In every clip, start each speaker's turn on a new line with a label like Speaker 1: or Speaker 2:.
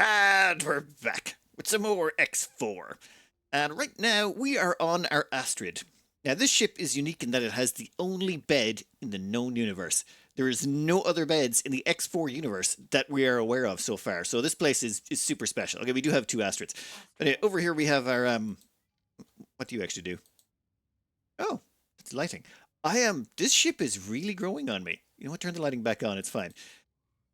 Speaker 1: And we're back with some more X4. And right now we are on our Astrid. Now this ship is unique in that it has the only bed in the known universe. There is no other beds in the X4 universe that we are aware of so far. So this place is super special. Okay, we do have two Astrids. But over here we have our what do you actually do? Oh, it's lighting. This ship is really growing on me. You know what? Turn the lighting back on. It's fine.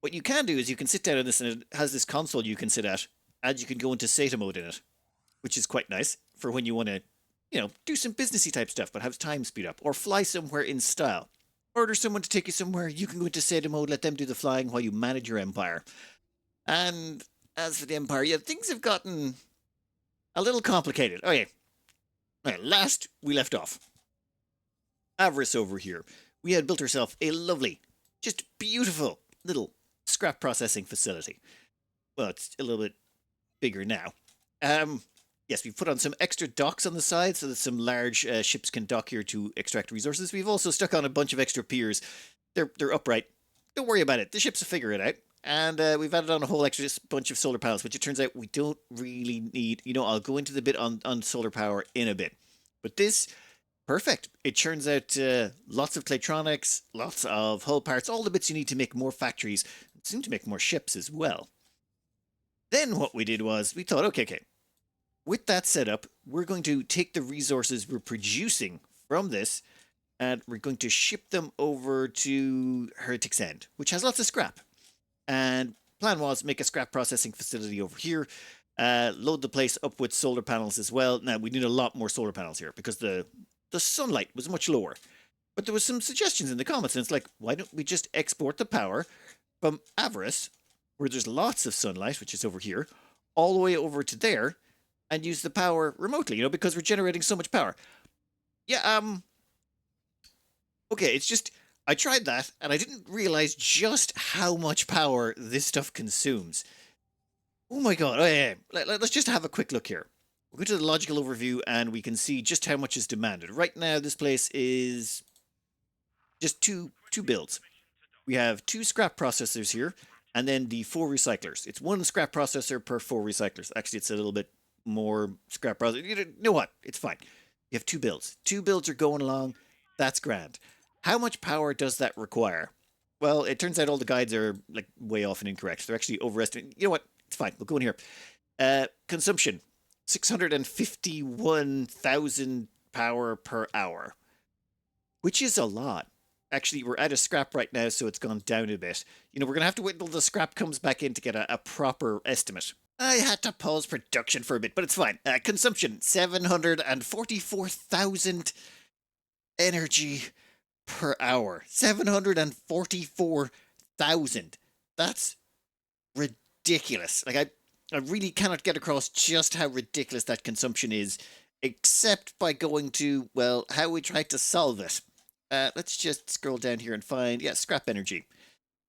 Speaker 1: What you can do is you can sit down on this, and it has this console you can sit at, and you can go into SATA mode in it, which is quite nice for when you want to, do some businessy type stuff, but have time speed up, or fly somewhere in style. Order someone to take you somewhere, you can go into SATA mode, let them do the flying while you manage your empire. And as for the empire, yeah, things have gotten a little complicated. Okay, right, last we left off, Avarice over here. We had built herself a lovely, just beautiful little scrap processing facility. Well, it's a little bit bigger now. Yes, we've put on some extra docks on the side so that some large ships can dock here to extract resources. We've also stuck on a bunch of extra piers. They're upright. Don't worry about it. The ships will figure it out. And we've added on a whole extra bunch of solar panels, which it turns out we don't really need. I'll go into the bit on solar power in a bit. But this, perfect. It turns out lots of Claytronics, lots of hull parts, all the bits you need to make more factories, seem to make more ships as well. Then what we did was we thought, okay, with that setup, we're going to take the resources we're producing from this and we're going to ship them over to Heretic's End, which has lots of scrap. And plan was make a scrap processing facility over here, load the place up with solar panels as well. Now, we need a lot more solar panels here because the sunlight was much lower. But there was some suggestions in the comments, and it's like, why don't we just export the power from Avarice, where there's lots of sunlight, which is over here, all the way over to there, and use the power remotely, because we're generating so much power. Yeah, okay, it's just, I tried that, and I didn't realize just how much power this stuff consumes. Oh my god, okay, let's just have a quick look here. We'll go to the logical overview, and we can see just how much is demanded. Right now, this place is just two builds. We have 2 scrap processors here, and then the 4 recyclers. It's 1 scrap processor per 4 recyclers. Actually, it's a little bit more scrap processor. You know what? It's fine. You have 2 builds. 2 builds are going along. That's grand. How much power does that require? Well, it turns out all the guides are like way off and incorrect. They're actually overestimating. You know what? It's fine. We'll go in here. Consumption, 651,000 power per hour, which is a lot. Actually, we're out of scrap right now, so it's gone down a bit. We're going to have to wait until the scrap comes back in to get a proper estimate. I had to pause production for a bit, but it's fine. Consumption, 744,000 energy per hour. 744,000. That's ridiculous. Like, I really cannot get across just how ridiculous that consumption is, except by going to, well, how we try to solve it. Let's just scroll down here and find, scrap energy.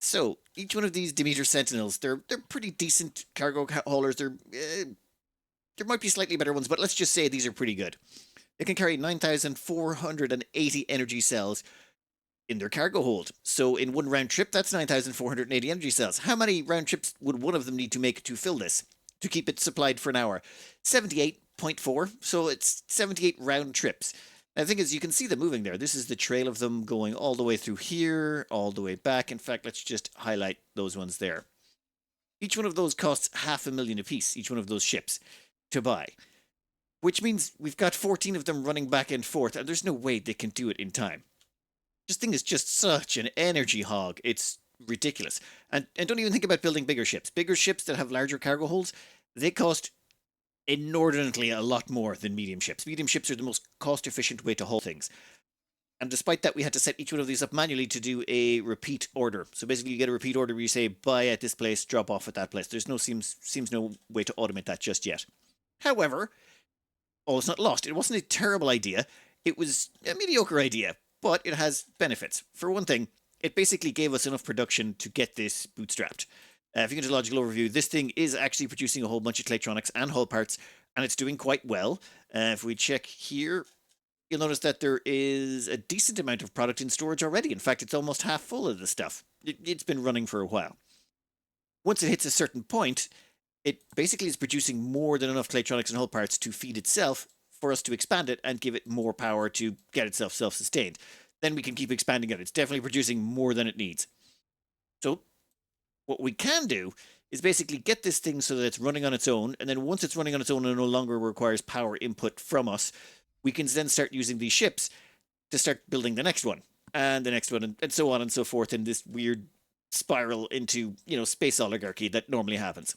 Speaker 1: So, each one of these Demeter Sentinels, they're pretty decent cargo haulers. There might be slightly better ones, but let's just say these are pretty good. They can carry 9,480 energy cells in their cargo hold. So, in one round trip, that's 9,480 energy cells. How many round trips would one of them need to make to fill this, to keep it supplied for an hour? 78.4, so it's 78 round trips. The thing is, you can see them moving there. This is the trail of them going all the way through here, all the way back. In fact, let's just highlight those ones there. Each one of those costs 500,000 apiece, each one of those ships, to buy. Which means we've got 14 of them running back and forth, and there's no way they can do it in time. This thing is just such an energy hog. It's ridiculous. And don't even think about building bigger ships. Bigger ships that have larger cargo holds, they cost inordinately a lot more than medium ships. Medium ships are the most cost-efficient way to haul things. And despite that, we had to set each one of these up manually to do a repeat order. So basically, you get a repeat order where you say, buy at this place, drop off at that place. There's seems no way to automate that just yet. However, all is not lost. It wasn't a terrible idea. It was a mediocre idea, but it has benefits. For one thing, it basically gave us enough production to get this bootstrapped. If you get to logical overview, this thing is actually producing a whole bunch of Claytronics and hull parts, and it's doing quite well. If we check here, you'll notice that there is a decent amount of product in storage already. In fact, it's almost half full of the stuff. It's been running for a while. Once it hits a certain point, it basically is producing more than enough electronics and hull parts to feed itself for us to expand it and give it more power to get itself self-sustained. Then we can keep expanding it. It's definitely producing more than it needs. So what we can do is basically get this thing so that it's running on its own, and then once it's running on its own and no longer requires power input from us, we can then start using these ships to start building the next one, and the next one, and so on and so forth in this weird spiral into, space oligarchy that normally happens.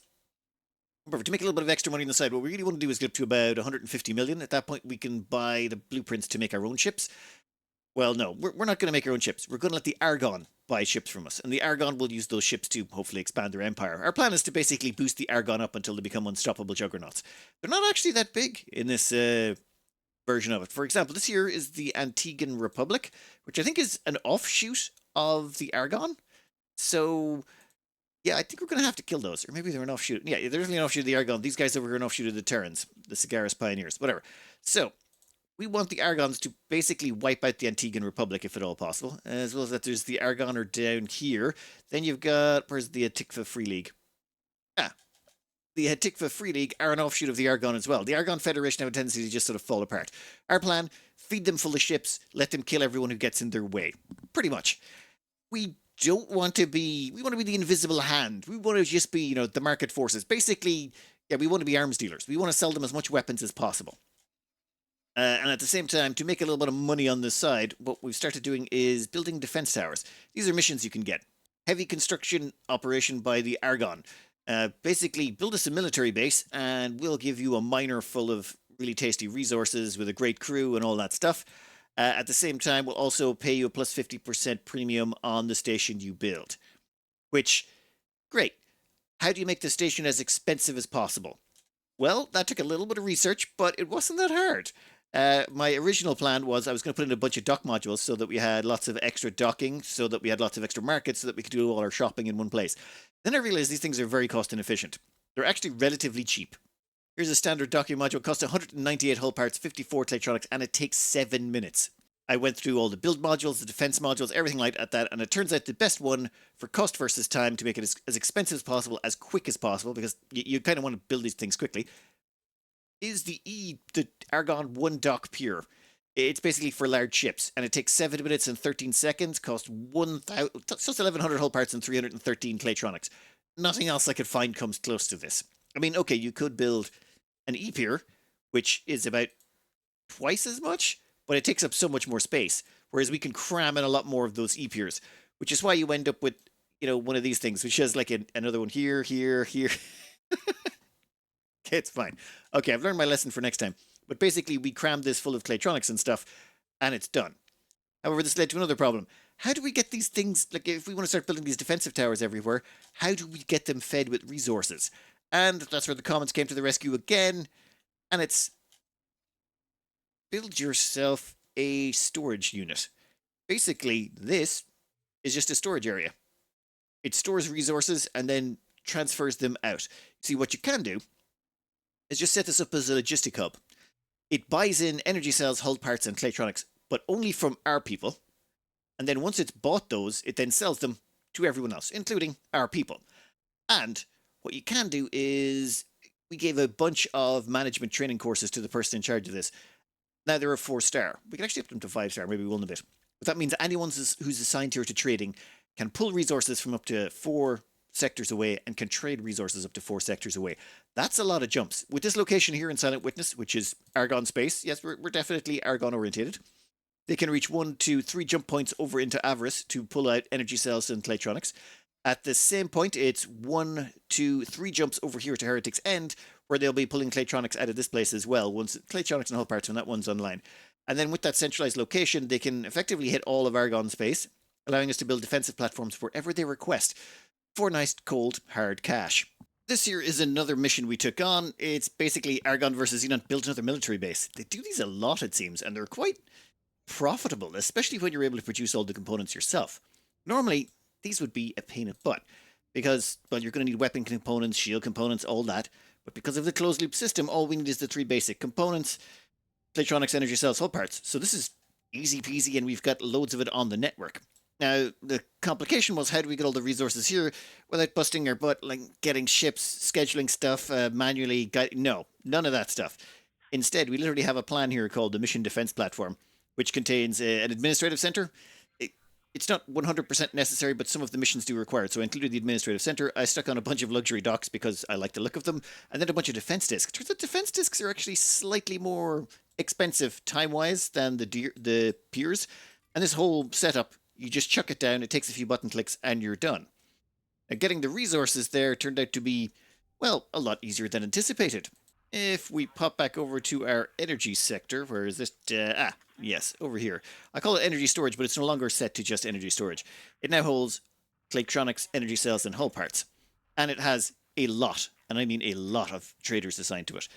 Speaker 1: Remember, to make a little bit of extra money on the side, what we really want to do is get up to about 150 million. At that point, we can buy the blueprints to make our own ships. Well, no, we're not going to make our own ships. We're going to let the Argon buy ships from us, and the Argon will use those ships to hopefully expand their empire. Our plan is to basically boost the Argon up until they become unstoppable juggernauts. They're not actually that big in this version of it. For example, this here is the Antiguan Republic, which I think is an offshoot of the Argon. So, yeah, I think we're going to have to kill those. Or maybe they're an offshoot. Yeah, they're definitely an offshoot of the Argon. These guys over here are an offshoot of the Terrans, the Cigaris Pioneers, whatever. So, we want the Argons to basically wipe out the Antiguan Republic, if at all possible, as well as that there's the Argoner down here. Then you've got, where's the Atikva Free League? The Atikva Free League are an offshoot of the Argon as well. The Argon Federation have a tendency to just sort of fall apart. Our plan, feed them full of ships, let them kill everyone who gets in their way. Pretty much. We don't want to be, we want to be the invisible hand. We want to just be, the market forces. Basically, yeah, we want to be arms dealers. We want to sell them as much weapons as possible. And at the same time, to make a little bit of money on this side, what we've started doing is building defense towers. These are missions you can get. Heavy construction operation by the Argon. Basically, build us a military base, and we'll give you a miner full of really tasty resources with a great crew and all that stuff. At the same time, we'll also pay you a plus 50% premium on the station you build. Which, great. How do you make the station as expensive as possible? Well, that took a little bit of research, but it wasn't that hard. My original plan was I was going to put in a bunch of dock modules so that we had lots of extra docking, so that we had lots of extra markets, so that we could do all our shopping in one place. Then I realized these things are very cost inefficient. They're actually relatively cheap. Here's a standard docking module. It costs 198 hull parts, 54 electronics, and it takes 7 minutes. I went through all the build modules, the defense modules, everything like that, and it turns out the best one for cost versus time to make it as expensive as possible, as quick as possible, because you kind of want to build these things quickly, is the Argon 1 Dock Pure. It's basically for large ships, and it takes 7 minutes and 13 seconds, costs 1,100 hull parts and 313 claytronics. Nothing else I could find comes close to this. I mean, okay, you could build an E-Pier, which is about twice as much, but it takes up so much more space, whereas we can cram in a lot more of those E-Piers, which is why you end up with, one of these things, which has like another one here. Okay, it's fine. Okay, I've learned my lesson for next time. But basically, we crammed this full of claytronics and stuff, and it's done. However, this led to another problem. How do we get these things, like if we want to start building these defensive towers everywhere, how do we get them fed with resources? And that's where the comments came to the rescue again, and it's build yourself a storage unit. Basically, this is just a storage area. It stores resources and then transfers them out. See, what you can do is just set this up as a logistic hub. It buys in energy cells, hull parts, and claytronics, but only from our people. And then once it's bought those, it then sells them to everyone else, including our people. And what you can do is, we gave a bunch of management training courses to the person in charge of this. Now they're a 4-star. We can actually up them to 5-star, maybe one of it. But that means anyone who's assigned here to trading can pull resources from up to 4 sectors away and can trade resources up to 4 sectors away. That's a lot of jumps. With this location here in Silent Witness, which is Argon space, yes, we're definitely Argon orientated. They can reach 1 to 3 jump points over into Avarice to pull out energy cells and claytronics. At the same point, it's 1 to 3 jumps over here to Heretic's End, where they'll be pulling claytronics out of this place as well, once claytronics and hull parts when that one's online. And then with that centralized location, they can effectively hit all of Argon space, allowing us to build defensive platforms wherever they request, for nice, cold, hard cash. This here is another mission we took on. It's basically Argon versus Xenon build another military base. They do these a lot, it seems, and they're quite profitable, especially when you're able to produce all the components yourself. Normally, these would be a pain in the butt, because, well, you're going to need weapon components, shield components, all that, but because of the closed-loop system, all we need is the 3 basic components, claytronics, energy cells, hull parts. So this is easy peasy, and we've got loads of it on the network. Now, the complication was, how do we get all the resources here without busting our butt, like getting ships, scheduling stuff, manually? No, none of that stuff. Instead, we literally have a plan here called the Mission Defense Platform, which contains an administrative center. It's not 100% necessary, but some of the missions do require it. So I included the administrative center. I stuck on a bunch of luxury docks because I like the look of them, and then a bunch of defense discs. Turns out defense discs are actually slightly more expensive time-wise than the piers. And this whole setup, you just chuck it down, it takes a few button clicks, and you're done. Now, getting the resources there turned out to be, well, a lot easier than anticipated. If we pop back over to our energy sector, where is this? Yes, over here. I call it energy storage, but it's no longer set to just energy storage. It now holds electronics, energy cells, and hull parts. And it has a lot, and I mean a lot of traders assigned to it.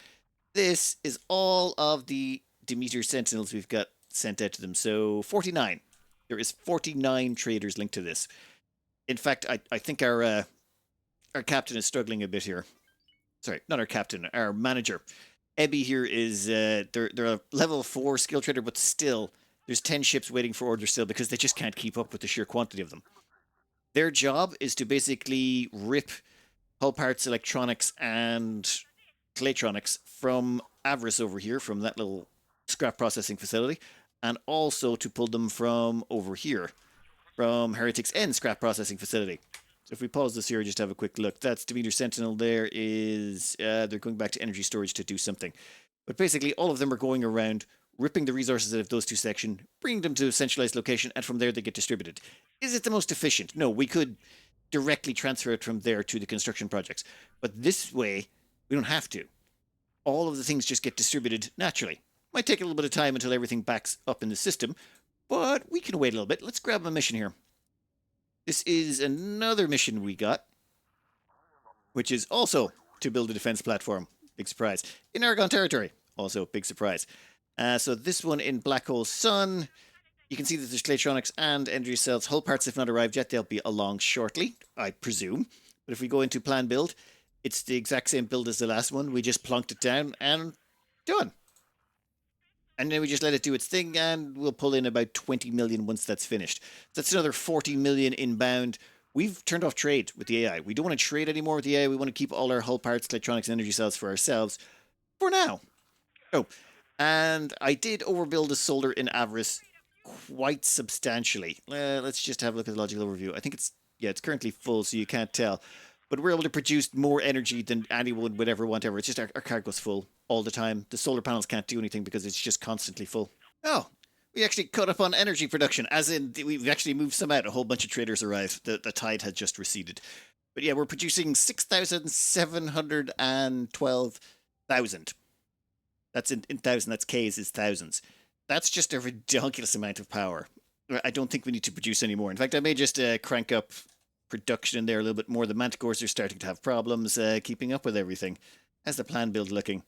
Speaker 1: This is all of the Demeter Sentinels we've got sent out to them. So 49. There is 49 traders linked to this. In fact, I think our captain is struggling a bit here. Sorry, not our captain, our manager. Ebby here is, they're a level 4 skill trader, but still, there's 10 ships waiting for orders still because they just can't keep up with the sheer quantity of them. Their job is to basically rip hull parts, electronics, and claytronics from Avarice over here, from that little scrap processing facility, and also to pull them from over here, from Heretic's End scrap processing facility. So if we pause this here, just have a quick look. That's Demeter Sentinel. There is, they're going back to energy storage to do something. But basically, all of them are going around, ripping the resources out of those two sections, bringing them to a centralized location, and from there they get distributed. Is it the most efficient? No, we could directly transfer it from there to the construction projects. But this way, we don't have to. All of the things just get distributed naturally. Might take a little bit of time until everything backs up in the system, but we can wait a little bit. Let's grab a mission here. This is another mission we got, which is also to build a defense platform. Big surprise. In Argon territory. Also, big surprise. So this one in Black Hole Sun. You can see that there's claytronics and energy cells. Hull parts have not arrived yet. They'll be along shortly, I presume. But if we go into plan build, it's the exact same build as the last one. We just plonked it down and done. And then we just let it do its thing, and we'll pull in about 20 million once that's finished. That's another 40 million inbound. We've turned off trade with the AI. We don't want to trade anymore with the AI. We want to keep all our hull parts, electronics, and energy cells for ourselves for now. Oh, and I did overbuild the solar in Avarice quite substantially. Let's just have a look at the logical overview. I think it's currently full, so you can't tell. But we're able to produce more energy than anyone would ever want ever. It's just our cargo's full all the time. The solar panels can't do anything because it's just constantly full. Oh, we actually caught up on energy production, as in we've actually moved some out. A whole bunch of traders arrived. The tide had just receded. But yeah, we're producing 6,712,000. That's in thousand. That's K's is thousands. That's just a ridiculous amount of power. I don't think we need to produce any more. In fact, I may just crank up production in there a little bit more. The manticores are starting to have problems keeping up with everything. How's the plan build looking?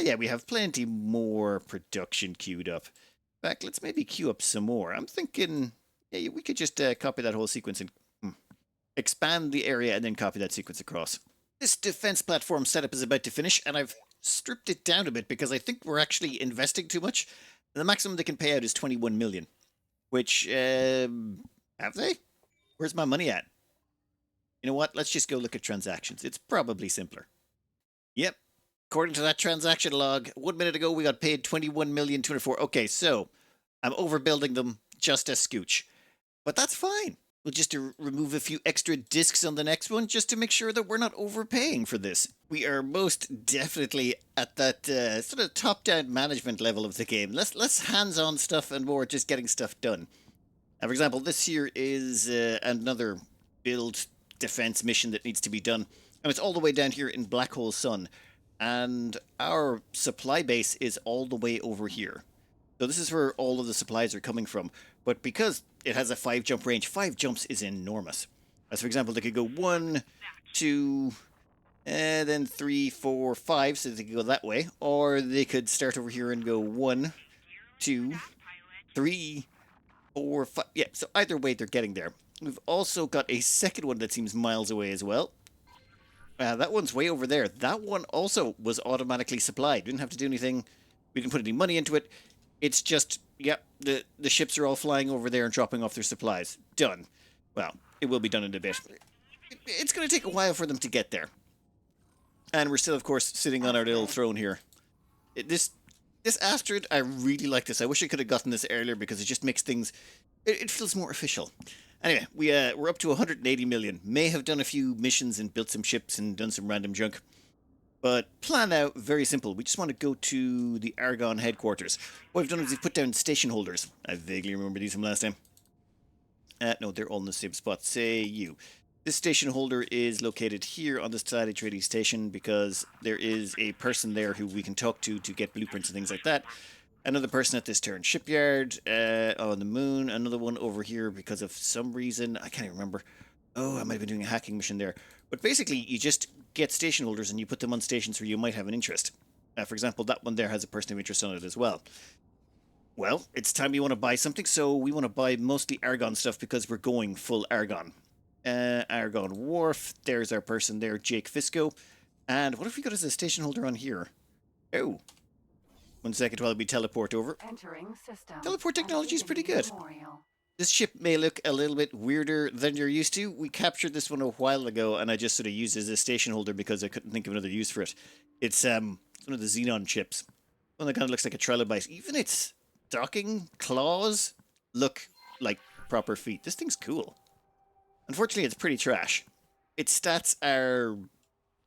Speaker 1: Yeah, we have plenty more production queued up. In fact, let's maybe queue up some more. I'm thinking, yeah, we could just copy that whole sequence and expand the area and then copy that sequence across. This defense platform setup is about to finish, and I've stripped it down a bit because I think we're actually investing too much. The maximum they can pay out is 21 million, which, have they? Where's my money at? You know what? Let's just go look at transactions. It's probably simpler. Yep. According to that transaction log, 1 minute ago we got paid 21,204,000. Okay, so I'm overbuilding them just a scooch. But that's fine. We'll just remove a few extra discs on the next one just to make sure that we're not overpaying for this. We are most definitely at that sort of top-down management level of the game. Less hands-on stuff and more just getting stuff done. Now, for example, this here is another build defense mission that needs to be done. And it's all the way down here in Black Hole Sun. And our supply base is all the way over here. So this is where all of the supplies are coming from. But because it has a 5-jump range, 5 jumps is enormous. As for example, they could go 1, 2, and then 3, 4, 5, so they could go that way. Or they could start over here and go 1, 2, 3, 4, 5. Yeah, so either way they're getting there. We've also got a second one that seems miles away as well. That one's way over there. That one also was automatically supplied. Didn't have to do anything. We didn't put any money into it. It's just Yep, the ships are all flying over there and dropping off their supplies. Done. Well, it will be done in a bit. It's going to take a while for them to get there. And we're still, of course, sitting on our little throne here. This Astrid, I really like this. I wish I could have gotten this earlier because it just makes things... It feels more official. Anyway, we're up to 180 million. May have done a few missions and built some ships and done some random junk. But plan out, very simple. We just want to go to the Argon headquarters. What we've done is we've put down station holders. I vaguely remember these from last time. No, they're all in the same spot. Say you. This station holder is located here on the Society Trading Station because there is a person there who we can talk to get blueprints and things like that. Another person at this turn shipyard on the moon. Another one over here because of some reason. I can't even remember. Oh, I might have been doing a hacking mission there. But basically, you just get station holders and you put them on stations where you might have an interest. For example, that one there has a person of interest on it as well. Well, it's time we want to buy something, so we want to buy mostly Argon stuff because we're going full Argon. Argon Wharf, there's our person there, Jake Fisco. And what if we got as a station holder on here? Oh. 1 second while we teleport over.
Speaker 2: Entering system.
Speaker 1: Teleport technology is pretty good. This ship may look a little bit weirder than you're used to. We captured this one a while ago, and I just sort of used it as a station holder because I couldn't think of another use for it. It's one of the Xenon chips. One that kind of looks like a trilobite. Even its docking claws look like proper feet. This thing's cool. Unfortunately, it's pretty trash. Its stats are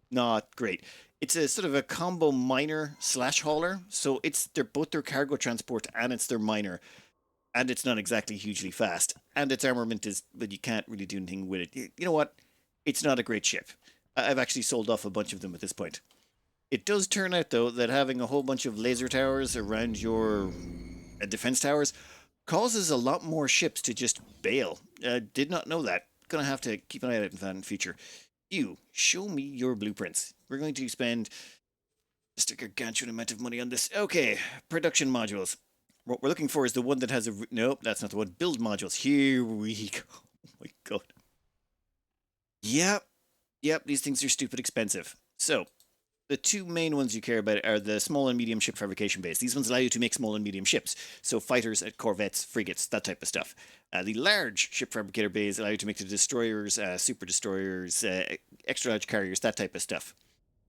Speaker 1: not great. It's a sort of a combo miner / hauler, so they're both their cargo transport and it's their miner. And it's not exactly hugely fast. And its armament is, but you can't really do anything with it. You know what? It's not a great ship. I've actually sold off a bunch of them at this point. It does turn out, though, that having a whole bunch of laser towers around your defense towers causes a lot more ships to just bail. Did not know that. Gonna have to keep an eye on it in the future. You, show me your blueprints. We're going to spend just a gargantuan amount of money on this. Okay, production modules. What we're looking for is the one that has a... Nope, that's not the one. Build modules. Here we go. Oh my god. Yep, these things are stupid expensive. So, the two main ones you care about are the small and medium ship fabrication base. These ones allow you to make small and medium ships. So fighters, corvettes, frigates, that type of stuff. The large ship fabricator bays allow you to make the destroyers, super destroyers, extra large carriers, that type of stuff.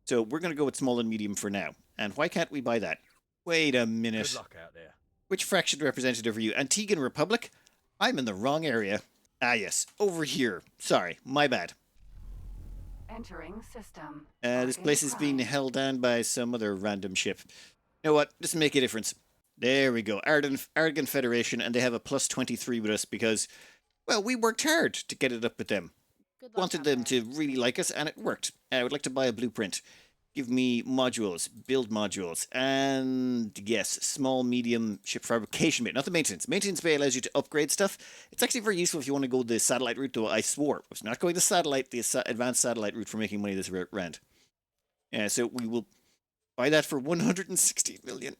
Speaker 1: So we're going to go with small and medium for now. And why can't we buy that? Wait a minute.
Speaker 3: Good luck out there.
Speaker 1: Which fraction representative are you? Antiguan Republic? I'm in the wrong area. Ah yes, over here. Sorry, my bad.
Speaker 2: Entering system.
Speaker 1: This place is being held down by some other random ship. You know what? Doesn't make a difference. There we go. Argon Federation, and they have a plus 23 with us because, well, we worked hard to get it up with them. Wanted them to really like us, and it worked. I would like to buy a blueprint. Give me modules, build modules, and yes, small, medium ship fabrication bay. Not the maintenance. Maintenance bay allows you to upgrade stuff. It's actually very useful if you want to go the satellite route, though I swore I was not going the satellite, the advanced satellite route for making money this round. So we will buy that for 160 million.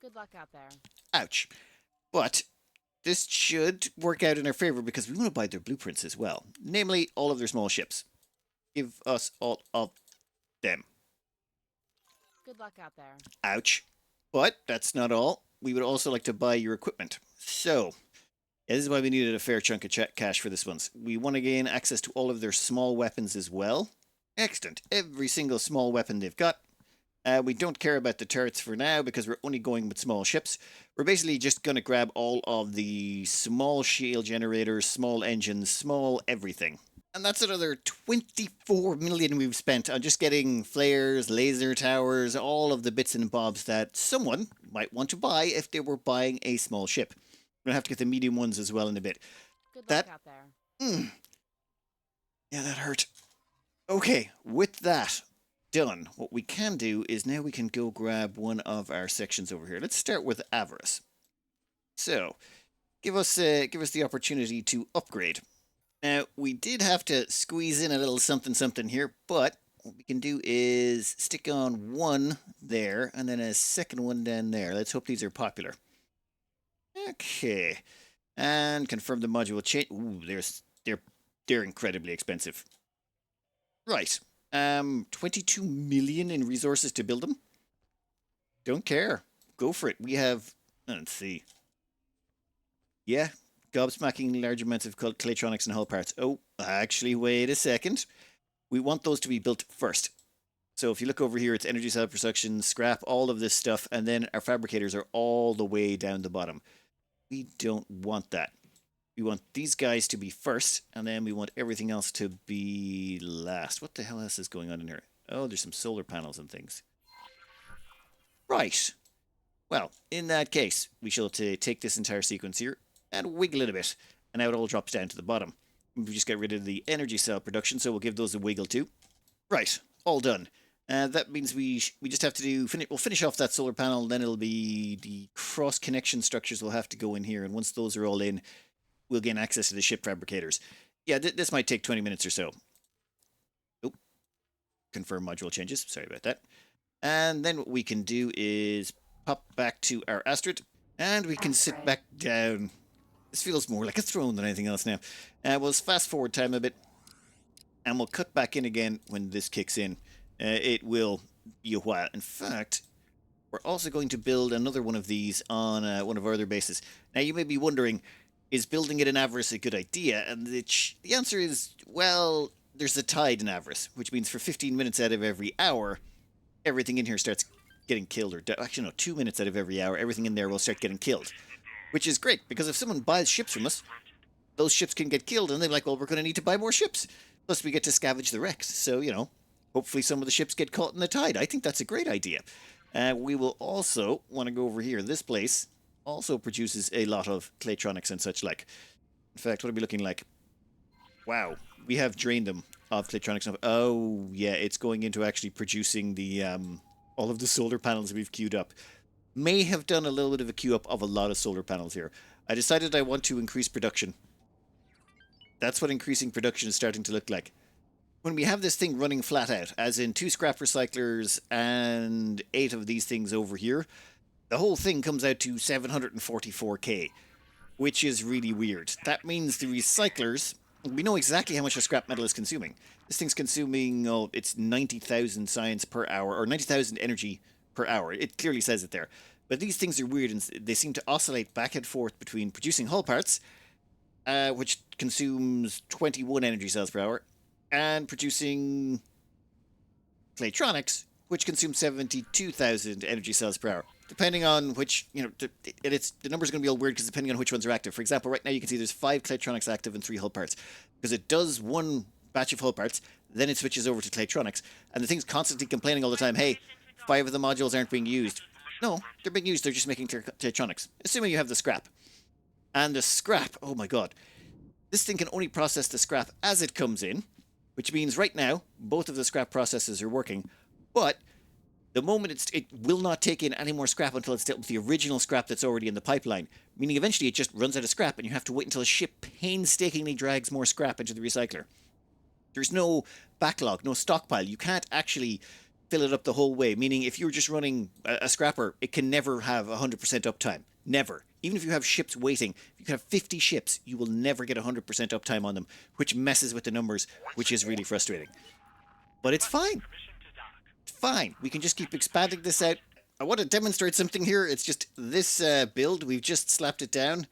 Speaker 4: Good luck out there.
Speaker 1: Ouch. But this should work out in our favor because we want to buy their blueprints as well. Namely, all of their small ships. Give us all of them.
Speaker 4: Good luck out there.
Speaker 1: Ouch. But that's not all. We would also like to buy your equipment. So, this is why we needed a fair chunk of cash for this one. We want to gain access to all of their small weapons as well. Excellent. Every single small weapon they've got. We don't care about the turrets for now because we're only going with small ships. We're basically just going to grab all of the small shield generators, small engines, small everything. And that's another 24 million we've spent on just getting flares, laser towers, all of the bits and bobs that someone might want to buy if they were buying a small ship. We're going to have to get the medium ones as well in a bit.
Speaker 4: Good luck out there.
Speaker 1: Yeah, that hurt. Okay, with that done, what we can do is now we can go grab one of our sections over here. Let's start with Avarice. So, give us the opportunity to upgrade. Now, we did have to squeeze in a little something here, but what we can do is stick on one there and then a second one down there. Let's hope these are popular. Okay. And confirm the module change. Ooh, they're incredibly expensive. Right. 22 million in resources to build them. Don't care. Go for it. We have Let's see. Yeah, gobsmacking large amounts of claytronics and hull parts. Oh, actually, wait a second. We want those to be built first. So if you look over here, it's energy cell production, scrap, all of this stuff, and then our fabricators are all the way down the bottom. We don't want that. We want these guys to be first, and then we want everything else to be last. What the hell else is going on in here? Oh, there's some solar panels and things. Right. Well, in that case, we shall take this entire sequence here and wiggle it a bit, and now it all drops down to the bottom. We just get rid of the energy cell production, so we'll give those a wiggle too. Right, all done. That means we just have to do... We'll finish off that solar panel, then it'll be the cross-connection structures will have to go in here, and once those are all in, we'll gain access to the ship fabricators. Yeah, this might take 20 minutes or so. Oh, confirm module changes. Sorry about that. And then what we can do is pop back to our Astrid, and we can sit back down. This feels more like a throne than anything else now. We'll fast forward time a bit, and we'll cut back in again when this kicks in. It will be a while. In fact, we're also going to build another one of these on one of our other bases. Now, you may be wondering, is building it in Avarice a good idea? And the answer is, well, there's a tide in Avarice, which means for 15 minutes out of every hour, everything in here starts getting killed. Or actually, no, 2 minutes out of every hour, everything in there will start getting killed. Which is great, because if someone buys ships from us, those ships can get killed, and they're like, well, we're going to need to buy more ships. Plus, we get to scavenge the wrecks. So, you know, hopefully some of the ships get caught in the tide. I think that's a great idea. We will also want to go over here. This place also produces a lot of claytronics and such like. In fact, what are we looking like? Wow, we have drained them of claytronics. Oh, yeah, it's going into actually producing the all of the solar panels we've queued up. May have done a little bit of a queue up of a lot of solar panels here. I decided I want to increase production. That's what increasing production is starting to look like. When we have this thing running flat out, as in 2 scrap recyclers and 8 of these things over here, the whole thing comes out to 744k, which is really weird. That means the recyclers, we know exactly how much a scrap metal is consuming. This thing's consuming, oh, it's 90,000 science per hour, or 90,000 energy per hour. It clearly says it there. But these things are weird, and they seem to oscillate back and forth between producing hull parts, which consumes 21 energy cells per hour, and producing claytronics, which consumes 72,000 energy cells per hour. Depending on which, you know, the numbers are going to be all weird because depending on which ones are active. For example, right now you can see there's 5 claytronics active and 3 hull parts. Because it does one batch of hull parts, then it switches over to claytronics. And the thing's constantly complaining all the time, hey, 5 of the modules aren't being used. No, they're being used, they're just making claytronics. Assuming you have the scrap. And the scrap, oh my god. This thing can only process the scrap as it comes in, which means right now, both of the scrap processes are working. But the moment it will not take in any more scrap until it's dealt with the original scrap that's already in the pipeline. Meaning eventually it just runs out of scrap and you have to wait until a ship painstakingly drags more scrap into the recycler. There's no backlog, no stockpile. You can't actually fill it up the whole way. Meaning if you're just running a scrapper, it can never have 100% uptime. Never. Even if you have ships waiting, if you can have 50 ships, you will never get 100% uptime on them, which messes with the numbers, which is really frustrating. But it's fine. Fine, we can just keep expanding this out. I want to demonstrate something here. It's just this build, we've just slapped it down,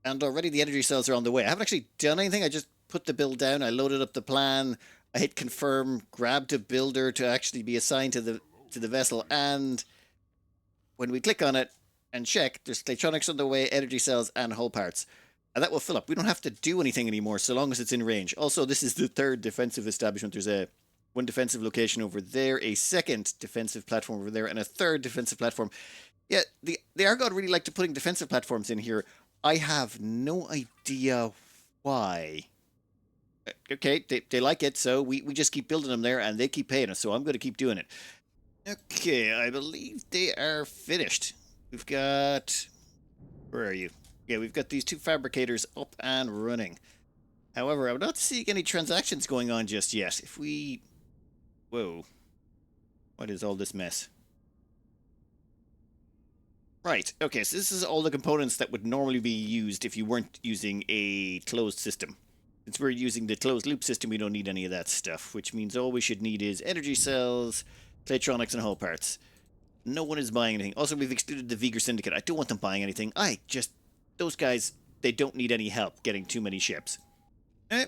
Speaker 1: and already the energy cells are on the way. I haven't actually done anything. I just put the build down, I loaded up the plan, I hit confirm, grabbed a builder to actually be assigned to the vessel, and when we click on it and check, there's claytronics on the way, energy cells, and hull parts. And that will fill up. We don't have to do anything anymore so long as it's in range. Also, this is the 3rd defensive establishment. There's one defensive location over there, a 2nd defensive platform over there, and a 3rd defensive platform. Yeah, the Argon really like to putting defensive platforms in here. I have no idea why. Okay, they like it, so we just keep building them there, and they keep paying us, so I'm going to keep doing it. Okay, I believe they are finished. We've got... Where are you? Yeah, we've got these 2 fabricators up and running. However, I'm not seeing any transactions going on just yet. If we... Whoa. What is all this mess? Right, okay, so this is all the components that would normally be used if you weren't using a closed system. Since we're using the closed loop system, we don't need any of that stuff, which means all we should need is energy cells, claytronics, and hull parts. No one is buying anything. Also, we've excluded the Vigor Syndicate. I don't want them buying anything. Those guys, they don't need any help getting too many ships.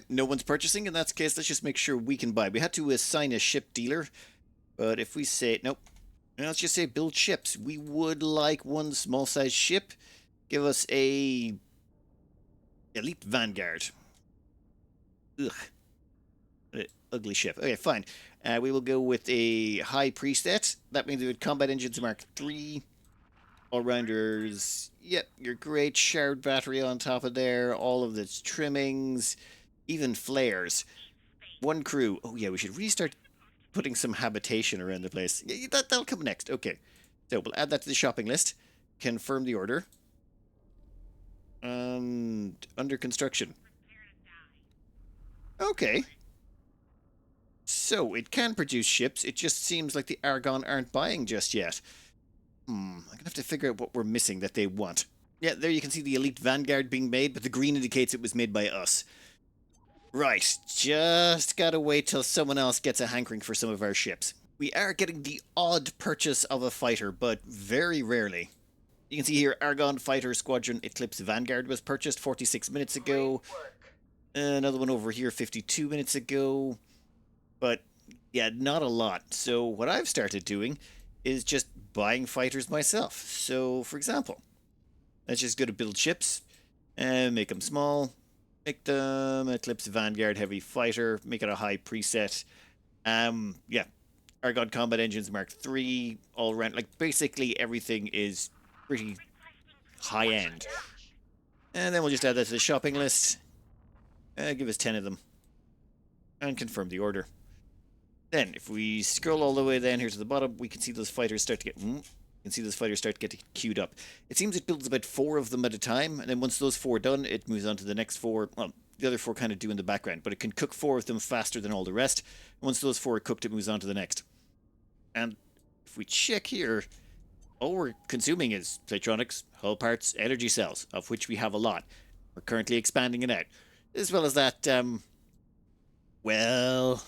Speaker 1: No one's purchasing. In that case, let's just make sure we can buy. We had to assign a ship dealer, but if we say, nope, let's just say build ships. We would like one small-sized ship. Give us a Elite Vanguard. Ugh. Ugly ship. Okay, fine. We will go with a high preset. That means we would combat engines Mark III. All-rounders. Yep, your great shared battery on top of there. All of its trimmings. Even flares. One crew. Oh yeah, we should really start putting some habitation around the place. Yeah, that'll come next. Okay. So we'll add that to the shopping list. Confirm the order. And under construction. Okay. So, it can produce ships, it just seems like the Argon aren't buying just yet. I'm gonna have to figure out what we're missing that they want. Yeah, there you can see the Elite Vanguard being made, but the green indicates it was made by us. Right, just gotta wait till someone else gets a hankering for some of our ships. We are getting the odd purchase of a fighter, but very rarely. You can see here, Argon Fighter Squadron Eclipse Vanguard was purchased 46 minutes ago. Another one over here 52 minutes ago. But, yeah, not a lot. So what I've started doing is just buying fighters myself. So, for example, let's just go to build ships and make them small. Make them Eclipse Vanguard Heavy Fighter. Make it a high preset. Yeah, Argon Combat Engines Mark III. All around. Like, basically everything is pretty high end. And then we'll just add that to the shopping list. Give us 10 of them. And confirm the order. Then, if we scroll all the way down here to the bottom, we can see those fighters start to get queued up. It seems it builds about 4 of them at a time, and then once those 4 are done, it moves on to the next 4. Well, the other 4 kind of do in the background, but it can cook 4 of them faster than all the rest. And once those 4 are cooked, it moves on to the next. And if we check here, all we're consuming is Playtronics, hull parts, energy cells, of which we have a lot. We're currently expanding it out. As well as that, well...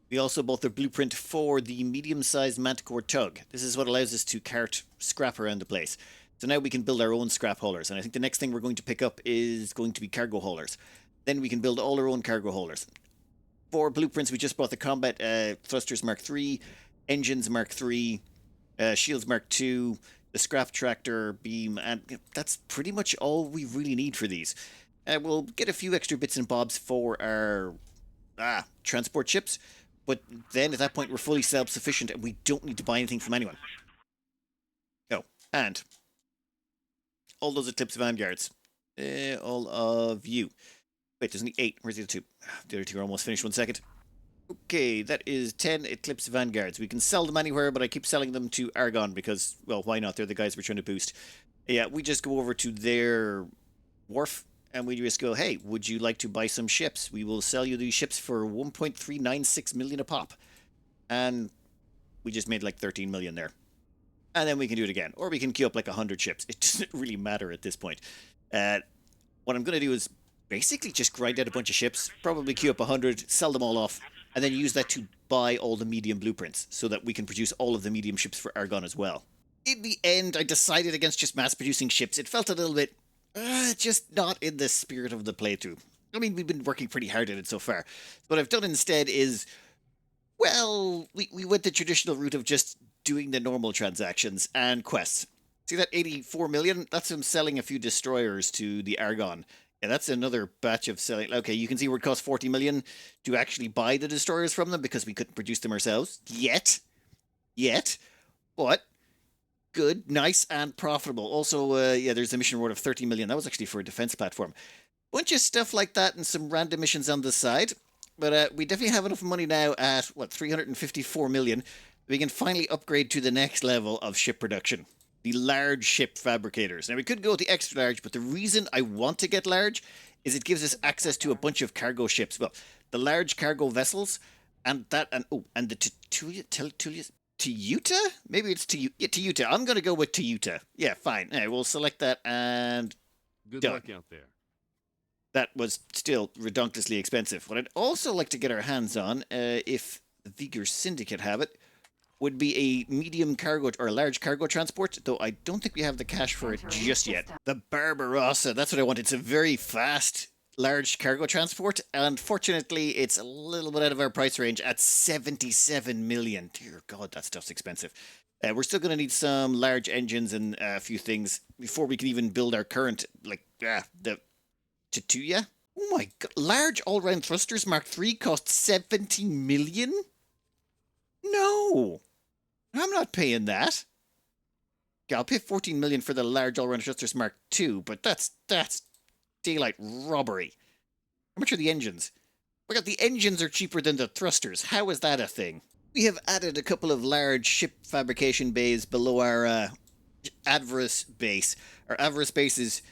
Speaker 1: We also bought the blueprint for the medium-sized Manticore tug. This is what allows us to cart scrap around the place. So now we can build our own scrap haulers. And I think the next thing we're going to pick up is going to be cargo haulers. Then we can build all our own cargo haulers. For blueprints, we just bought the combat thrusters Mark III, engines Mark III, shields Mark II, the scrap tractor beam, and that's pretty much all we really need for these. We'll get a few extra bits and bobs for our transport ships. But then, at that point, we're fully self-sufficient and we don't need to buy anything from anyone. Oh, and all those Eclipse Vanguards. All of you. Wait, there's only 8. Where's the other 2? The other 2 are almost finished. 1 second. Okay, that is 10 Eclipse Vanguards. We can sell them anywhere, but I keep selling them to Argon because, well, why not? They're the guys we're trying to boost. Yeah, we just go over to their wharf. And we just go, hey, would you like to buy some ships? We will sell you these ships for 1.396 million a pop. And we just made like 13 million there. And then we can do it again. Or we can queue up like 100 ships. It doesn't really matter at this point. What I'm going to do is basically just grind out a bunch of ships, probably queue up 100, sell them all off, and then use that to buy all the medium blueprints so that we can produce all of the medium ships for Argon as well. In the end, I decided against just mass-producing ships. It felt a little bit... just not in the spirit of the playthrough. I mean, we've been working pretty hard at it so far. What I've done instead is, well, we went the traditional route of just doing the normal transactions and quests. See that 84 million? That's him selling a few destroyers to the Argon. Yeah, that's another batch of selling. Okay, you can see where it cost 40 million to actually buy the destroyers from them because we couldn't produce them ourselves. Yet. But... good, nice, and profitable. Also, yeah, there's a mission reward of 30 million. That was actually for a defense platform. Bunch of stuff like that and some random missions on the side. But we definitely have enough money now at, 354 million. We can finally upgrade to the next level of ship production. The large ship fabricators. Now, we could go with the extra large, but the reason I want to get large is it gives us access to a bunch of cargo ships. Well, the large cargo vessels, and the Teuta? Maybe it's Teuta. Yeah, Teuta. I'm going to go with Teuta. Yeah, fine. Anyway, we'll select that and
Speaker 3: Good
Speaker 1: done.
Speaker 3: luck out there.
Speaker 1: That was still redonkulously expensive. What I'd also like to get our hands on, if the Vigor Syndicate have it, would be a medium cargo or a large cargo transport, though I don't think we have the cash for it
Speaker 2: Entering
Speaker 1: just yet.
Speaker 2: system.
Speaker 1: The Barbarossa, that's what I want. It's a very fast, large cargo transport, and fortunately, it's a little bit out of our price range at 77 million. Dear God, that stuff's expensive. We're still going to need some large engines and a few things before we can even build our current, the Teuta. Oh my God, large all-round thrusters Mark III cost 70 million? No, I'm not paying that. Yeah, I'll pay 14 million for the large all-round thrusters Mark II, but that's daylight robbery. How much are the engines? My God, the engines are cheaper than the thrusters. How is that a thing? We have added a couple of large ship fabrication bays below our Avarice base. Our Avarice base is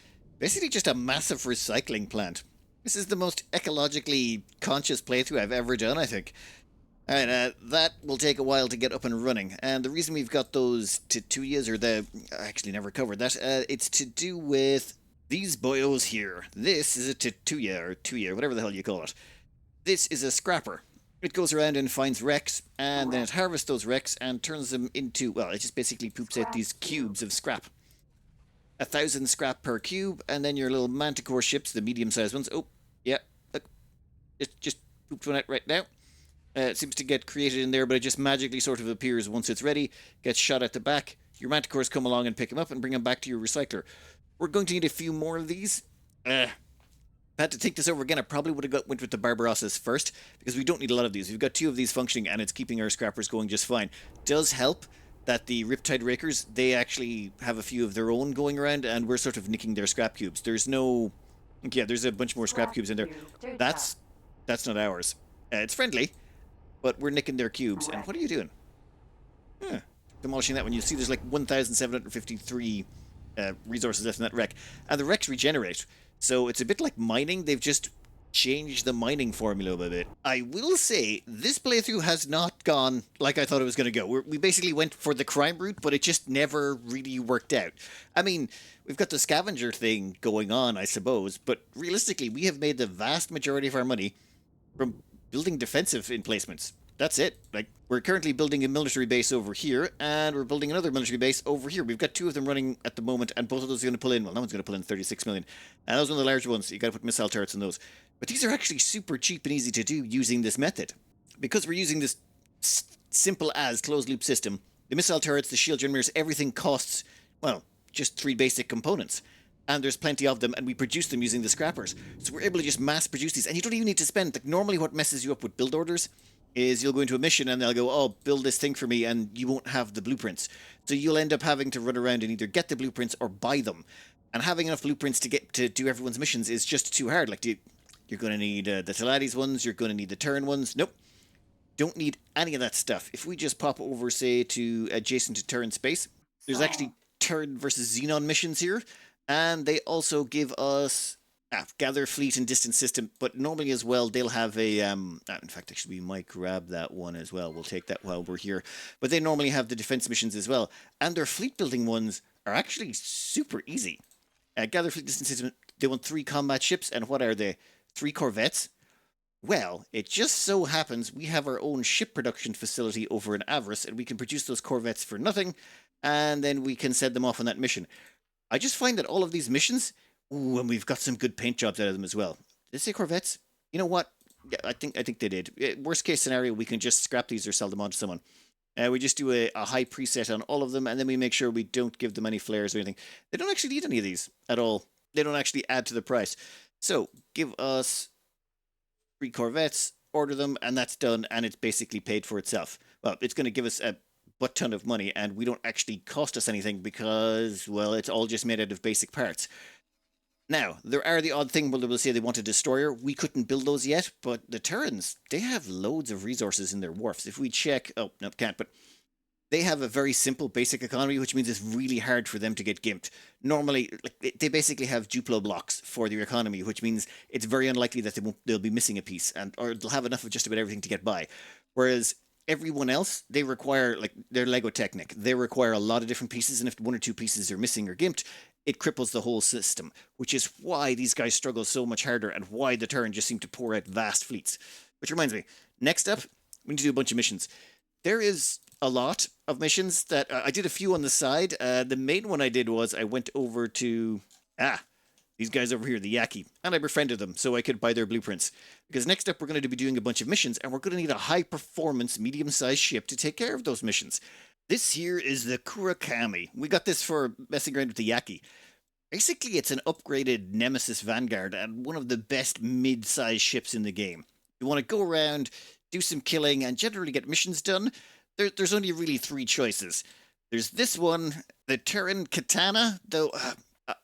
Speaker 1: basically just a massive recycling plant. This is the most ecologically conscious playthrough I've ever done, I think. Alright, that will take a while to get up and running. And the reason we've got those Teutas, I actually never covered that, it's to do with these boyos here. This is a Teuta, or Tuya, whatever the hell you call it. This is a scrapper. It goes around and finds wrecks, and then it harvests those wrecks and turns them into, well, it just basically poops out these cubes of scrap. 1,000 scrap per cube, and then your little manticore ships, the medium-sized ones. Oh, yeah, look, it just pooped one out right now. It seems to get created in there, but it just magically sort of appears once it's ready, gets shot at the back. Your manticores come along and pick them up and bring them back to your recycler. We're going to need a few more of these. I had to think this over again. I probably would have went with the Barbarossas first, because we don't need a lot of these. We've got 2 of these functioning, and it's keeping our scrappers going just fine. Does help that the Riptide Rakers, they actually have a few of their own going around, and we're sort of nicking their scrap cubes. There's no... Yeah, there's a bunch more scrap cubes in there. That's not ours. It's friendly, but we're nicking their cubes. And what are you doing? Demolishing that one. You see there's like 1,753 resources left in that wreck. And the wrecks regenerate. So it's a bit like mining. They've just changed the mining formula a bit. I will say, this playthrough has not gone like I thought it was going to go. We basically went for the crime route, but it just never really worked out. I mean, we've got the scavenger thing going on, I suppose, but realistically, we have made the vast majority of our money from building defensive emplacements. That's it. Like, we're currently building a military base over here, and we're building another military base over here. We've got 2 of them running at the moment, and both of those are going to pull in. Well, no one's going to pull in 36 million. And those are one of the larger ones. You got to put missile turrets in those. But these are actually super cheap and easy to do using this method. Because we're using this simple as closed loop system, the missile turrets, the shield generators, everything costs, well, just 3 basic components. And there's plenty of them, and we produce them using the scrappers. So we're able to just mass produce these. And you don't even need to spend, like, normally what messes you up with build orders is you'll go into a mission and they'll go, oh, build this thing for me, and you won't have the blueprints. So you'll end up having to run around and either get the blueprints or buy them. And having enough blueprints to get to do everyone's missions is just too hard. Like, you're going to need the Telades ones, you're going to need the Turn ones. Nope. Don't need any of that stuff. If we just pop over, say, to adjacent to Turn space, there's actually Turn versus Xenon missions here. And they also give us gather fleet and distance system, but normally as well they'll have a in fact actually we might grab that one as well. We'll take that while we're here. But they normally have the defense missions as well, and their fleet building ones are actually super easy. Gather fleet distance system, they want 3 combat ships, and what are they? 3 corvettes? Well, it just so happens we have our own ship production facility over in Avarice, and we can produce those corvettes for nothing, and then we can send them off on that mission. I just find that all of these missions, ooh, and we've got some good paint jobs out of them as well. Did they say corvettes? You know what? Yeah, I think they did. Worst case scenario, we can just scrap these or sell them on to someone. We just do a high preset on all of them, and then we make sure we don't give them any flares or anything. They don't actually need any of these at all. They don't actually add to the price. So, give us 3 corvettes, order them, and that's done, and it's basically paid for itself. Well, it's going to give us a butt ton of money, and we don't actually cost us anything because, well, it's all just made out of basic parts. Now, there are the odd thing where they will say they want a destroyer. We couldn't build those yet, but the Terrans, they have loads of resources in their wharfs. If we check... Oh, no, can't, but... They have a very simple basic economy, which means it's really hard for them to get gimped. Normally, like, they basically have Duplo blocks for their economy, which means it's very unlikely that they'll be missing a piece, or they'll have enough of just about everything to get by. Whereas everyone else, they require, like, their Lego Technic. They require a lot of different pieces, and if 1 or 2 pieces are missing or gimped, it cripples the whole system, which is why these guys struggle so much harder and why the Terran just seem to pour out vast fleets. Which reminds me, next up, we need to do a bunch of missions. There is a lot of missions that I did a few on the side. The main one I did was I went over to these guys over here, the Yaki, and I befriended them so I could buy their blueprints. Because next up we're going to be doing a bunch of missions, and we're going to need a high-performance, medium-sized ship to take care of those missions. This here is the Kurami. We got this for messing around with the Yaki. Basically, it's an upgraded Nemesis Vanguard and one of the best mid-sized ships in the game. You want to go around, do some killing, and generally get missions done. There's only really 3 choices. There's this one, the Terran Katana, though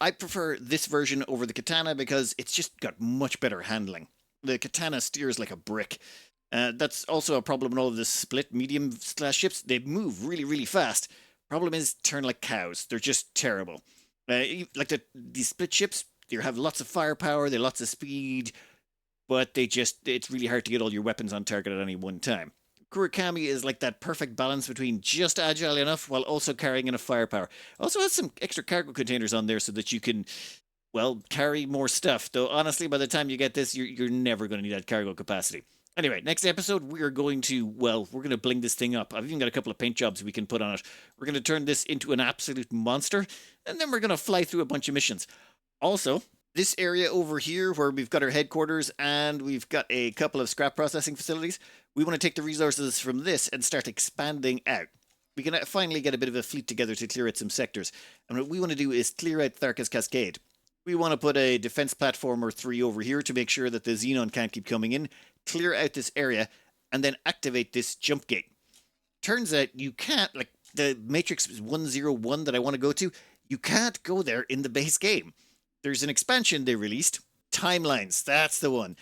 Speaker 1: I prefer this version over the Katana because it's just got much better handling. The Katana steers like a brick. That's also a problem in all of the split medium-slash ships. They move really, really fast. Problem is, turn like cows. They're just terrible. Like these split ships, they have lots of firepower, they have lots of speed, but it's really hard to get all your weapons on target at any one time. Kurami is like that perfect balance between just agile enough while also carrying enough firepower. Also has some extra cargo containers on there so that you can, well, carry more stuff. Though honestly, by the time you get this, you're never going to need that cargo capacity. Anyway, next episode, we're going to bling this thing up. I've even got a couple of paint jobs we can put on it. We're going to turn this into an absolute monster, and then we're going to fly through a bunch of missions. Also, this area over here where we've got our headquarters and we've got a couple of scrap processing facilities, we want to take the resources from this and start expanding out. We can finally get a bit of a fleet together to clear out some sectors. And what we want to do is clear out Tharka's Cascade. We want to put a defense platform or 3 over here to make sure that the Xenon can't keep coming in, clear out this area, and then activate this jump gate. Turns out you can't, like the Matrix 101 that I want to go to, you can't go there in the base game. There's an expansion they released, Timelines, that's the one.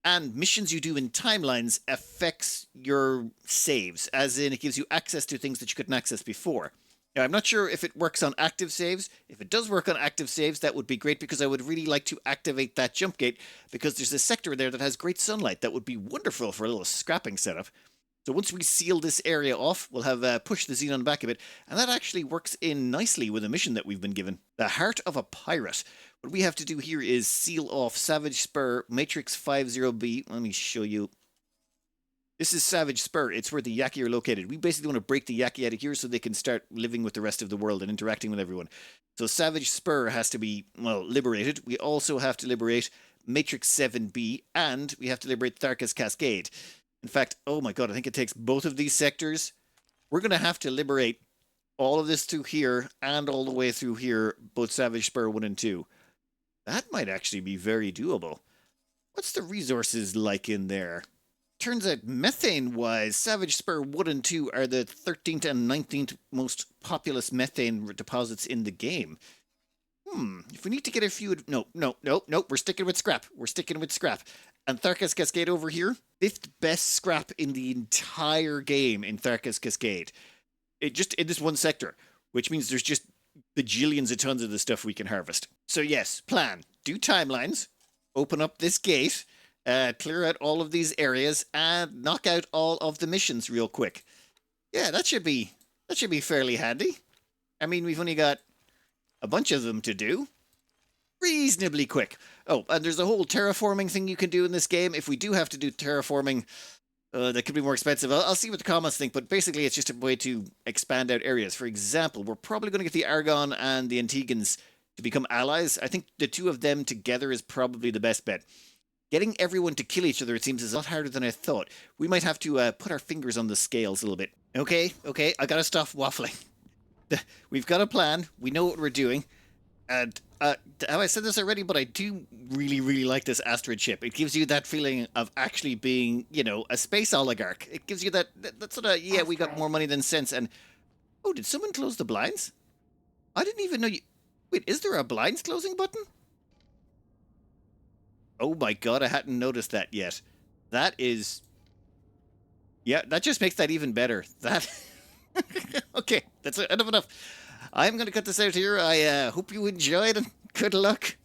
Speaker 1: And missions you do in Timelines affects your saves, as in it gives you access to things that you couldn't access before. Now, I'm not sure if it works on active saves. If it does work on active saves, that would be great because I would really like to activate that jump gate because there's a sector there that has great sunlight. That would be wonderful for a little scrapping setup. So once we seal this area off, we'll have pushed the Xenon back a bit, and that actually works in nicely with a mission that we've been given. The Heart of a Pirate. What we have to do here is seal off Savage Spur, Matrix 50B. Let me show you. This is Savage Spur. It's where the Yaki are located. We basically want to break the Yaki out of here so they can start living with the rest of the world and interacting with everyone. So Savage Spur has to be, well, liberated. We also have to liberate Matrix 7B, and we have to liberate Tharka's Cascade. In fact, oh my god, I think it takes both of these sectors. We're going to have to liberate all of this through here and all the way through here, both Savage Spur 1 and 2. That might actually be very doable. What's the resources like in there? Turns out, methane-wise, Savage Spur 1 and 2 are the 13th and 19th most populous methane deposits in the game. If we need to get a few... No, we're sticking with scrap. And Tharka's Cascade over here, 5th best scrap in the entire game in Tharka's Cascade. Just in this one sector, which means there's just bajillions of tons of the stuff we can harvest. So yes, plan. Do timelines, open up this gate, clear out all of these areas, and knock out all of the missions real quick. Yeah, that should be fairly handy. I mean, we've only got a bunch of them to do. Reasonably quick. Oh, and there's a whole terraforming thing you can do in this game. If we do have to do terraforming, that could be more expensive. I'll see what the comments think, but basically it's just a way to expand out areas. For example, we're probably going to get the Argon and the Antigans to become allies. I think the 2 of them together is probably the best bet. Getting everyone to kill each other, it seems, is a lot harder than I thought. We might have to put our fingers on the scales a little bit. Okay, I gotta stop waffling. We've got a plan. We know what we're doing. And have I said this already? But I do really, really like this Astrid ship. It gives you that feeling of actually being, a space oligarch. It gives you that sort of, yeah, we got more money than sense. And, oh, did someone close the blinds? I didn't even know you... Wait, is there a blinds closing button? Oh my god, I hadn't noticed that yet. That is... Yeah, that just makes that even better. That... Okay, that's enough. I'm going to cut this out here. I hope you enjoyed, and good luck.